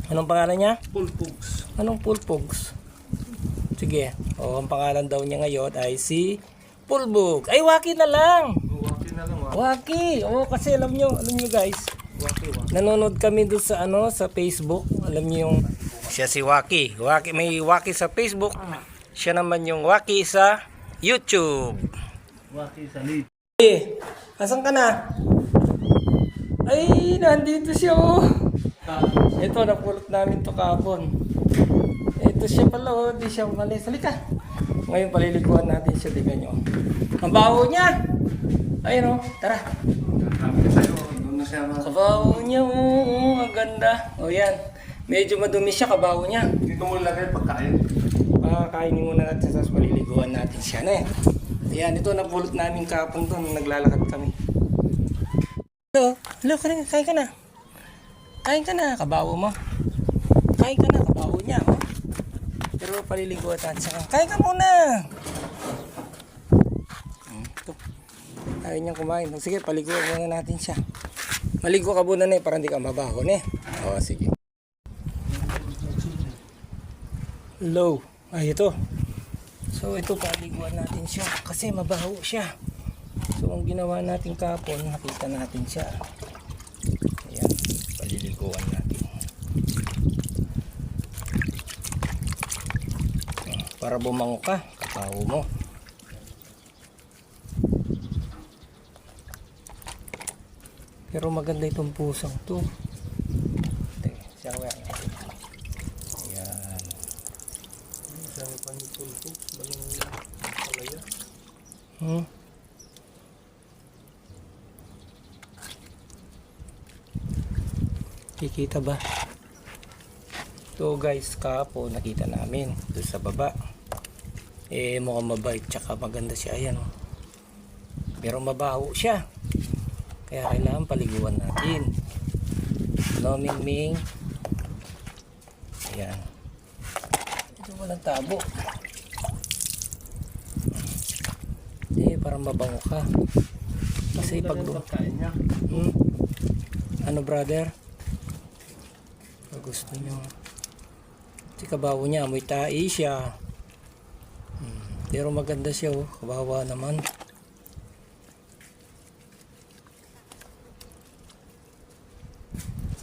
Anong pangalan niya? Pulpugs. Anong Pulpugs? Sige. O, ang pangalan daw niya ngayon ay si Pulbog. Ay, Waki na lang. Waki na lang. Waki. O, kasi alam nyo guys. Waki. Nanonood kami doon sa sa Facebook. Alam niyo yung siya si Waki. May Waki sa Facebook. Siya naman yung Waki sa YouTube. Waki sa lead. Asan ka na? Ay, nandito siya oh. Ito, napulot namin to kahapon. Ito siya pala oh, di siya umalis. Halika. Ngayon paliliguan natin siya, tingnan nyo. Ang baho niya. Ayun oh, tara. Kabaho niya oh, ang ganda. O yan, medyo madumi siya, kabaho niya. Dito mo lagay pagkain. Kainin muna natin sa paliliguan natin siya na Ayan, ito napulot namin kahapon to nung naglalakad kami. Hello, kain ka na. Kain ka na, kabaho mo. Kain ka na, kabaho niya. Oh. Pero paliliguan natin siya. Kain ka muna. Ito. Ayaw niyang kumain. Sige, paliguan muna natin siya. Maligo ka muna na para hindi ka mabaho na O, sige. Hello. Ay, ito. So, ito paliguan natin siya kasi mabaho siya. So, ang ginawa natin kahapon, nakita natin siya. Ayan, paliliguan natin. Para bumango ka, kabaho mo. Pero maganda itong pusang to. Shower natin. Ayan. Sabi pa ni Pulpugs. Balong palaya. Kikita ba? So guys, kahapon nakita namin doon sa baba. Mukhang mabait tsaka maganda siya. Ayan oh. Pero mabaho siya. Kaya kailangan paliguan natin. No, Ming. Ayan. Ito walang tabo. Para mabango ka. Kasi pag pagkain niya. Ano brother? Pag gusto nyo. Kasi kabaho niya, amoy tae siya. Pero maganda siya oh. Kabawa naman.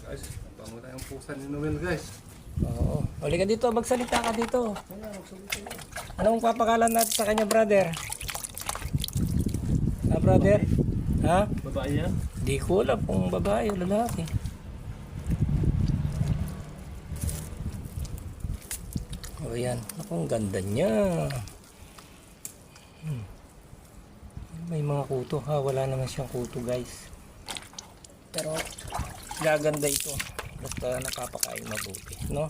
Guys, bango na yung pusa ni Noel guys. Oo. Uli ka dito, magsalita ka dito. Anong papakalan natin sa kanya brother? Ha brother? Ha? Babae yan? Di ko alam kung babae o lalaki. O yan. Ako, ang ganda niya. May mga kuto ha. Wala naman siyang kuto guys. Pero gaganda ito. Basta napapakain mabuti. No?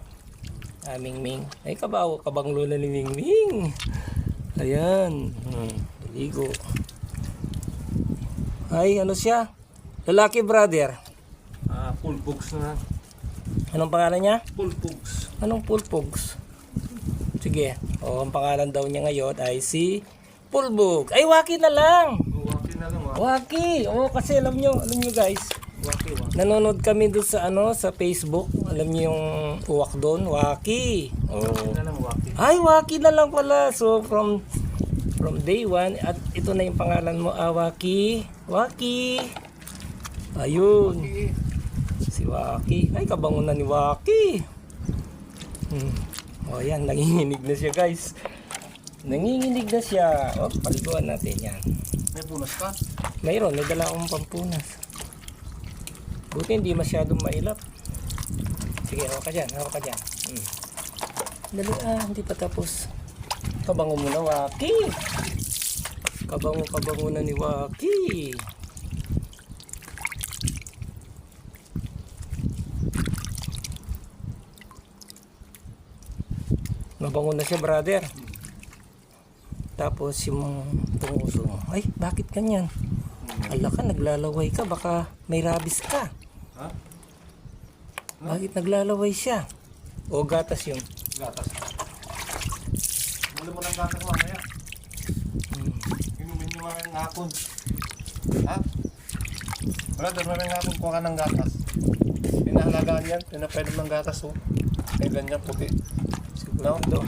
Ming. Ay kabaho. Kabanglo na ni Ming. Ayan. Ligo. Ay ano siya? Lalaki brother. Pulpugs na. Anong pangalan niya? Pulpugs. Anong Pulpugs? Sige. O, ang pangalan daw niya ngayon ay si Pulbog. Ay, Waki na lang. Waki na lang. Waki. O, kasi alam nyo guys. Waki. Nanonood kami doon sa sa Facebook. Alam niyo yung uwak doon, Waki. Waki na lang, Waki. Ay, Waki na lang pala. So from day one at ito na yung pangalan mo, Waki. Waki. Ayun. Waki. Si Waki. Ay, kabango na ni Waki. O yan, nanginginig na siya guys. Nanginginig na siya. O, paliguan natin yan. May punas ka? Mayroon, may dala akong pampunas. Buti hindi masyadong mailap. Sige, hawak ka dyan, Dali, hindi pa tapos. Kabango muna, Waki. Kabango na ni Waki. Mabango na siya, brother. Tapos yung tunguso mo. Ay, bakit ganyan? Ala ka, naglalaway ka. Baka may rabies ka. Ha? Bakit naglalaway siya? O gatas yun? Gatas. Wala mo ng gatas mamaya. Inumin nyo mga ngakon. Ha? Brother, may nga akong kuha ka ng gatas. Pinahalagaan yan. Pinapainom ng gatas, oh. May ganyan puti. No? Sigurado.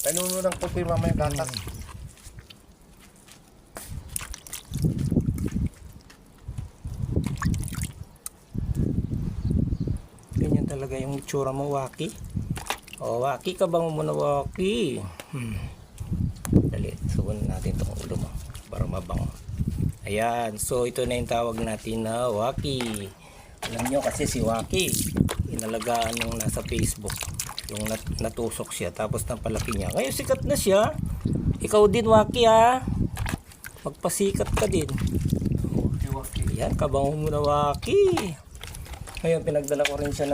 Painom mo ng puti mamaya gatas. Ganyan talaga yung itsura mo, Waki. O, Waki ka bang muna, Waki? Dali, subunin natin itong ulo mo para mabango. Ayan, so ito na yung tawag natin na Waki. Alam nyo kasi si Waki, inalagaan yung nasa Facebook. Yung natusok siya, tapos napalaki niya. Ngayon sikat na siya. Ikaw din, Waki, ha? Magpasikat ka din. Ayan, kabango mo na, Waki. Ngayon, pinagdala ko rin siya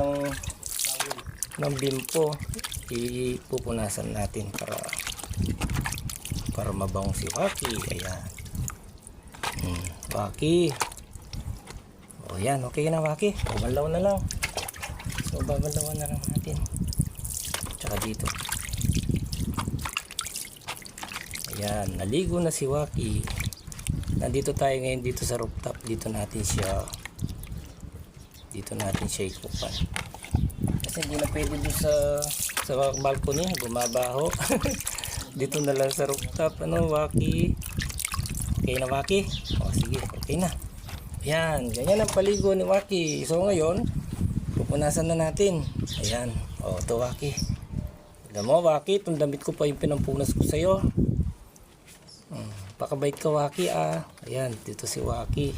ng bimpo. Ipupunasan natin para mabango si Waki. Ayan. Waki. O yan, okay na, Waki. Babalaw na lang. So, babalawan na lang natin. Tsaka dito. Ayan, naligo na si Waki. Nandito tayo ngayon dito sa rooftop. Dito natin siya ikupan. Kasi hindi na pwede doon sa balcony, bumabaho. Dito na lang sa rooftop. Ano, Waki? Okay na, Waki? O, sige, okay na. Yan, ganyan ang paligo ni Waki. So ngayon, pupunasan na natin. Ayan, o, ito, Waki. Alam mo, Waki, itong damit ko pa yung pinampunas ko sa'yo. Pakabait ka, Waki, ah. Ayan, dito si Waki.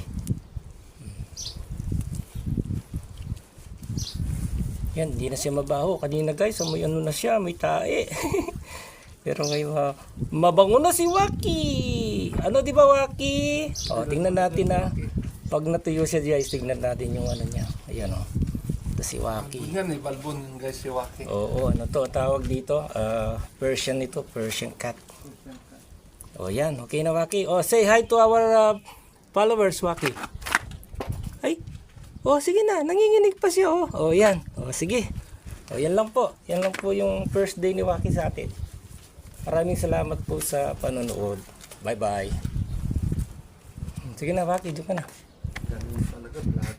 Yan, hindi na siya mabaho. Kanina guys, amoy ano na siya, may tae. Pero ngayon, mabango na si Waki. Ano, di ba, Waki? O, tingnan natin na. Pag natuyo siya guys, tingnan natin yung ano niya. Ayan, o. Ito si Waki. Yan, balbon guys si Waki. Oo, ano to, tawag dito? Persian ito, Persian cat. O, yan. Okay na, Waki. O, say hi to our followers, Waki. Ay. O, sige na. Nanginginig pa siya, o. O, yan. O, sige. O, yan lang po. Yan lang po yung first day ni Waki sa atin. Maraming salamat po sa panonood. Bye-bye. Sige na, Waki. Diyan ka na. Ganun talaga, vlog.